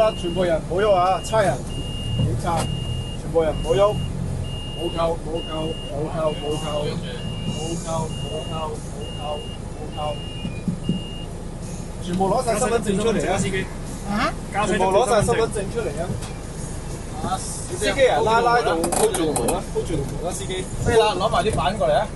啦，全部人唔好喐啊！差人、警察，全部人唔好喐，冇扣，冇扣，冇扣，冇扣，冇扣，冇扣，冇扣，全部攞晒身份證出嚟啊！司機啊！全部攞晒身份證出嚟啊！司機啊，拉到 hold 住度門啦，hold 住度門啦，司機。可以啦，攞埋啲板過嚟啊！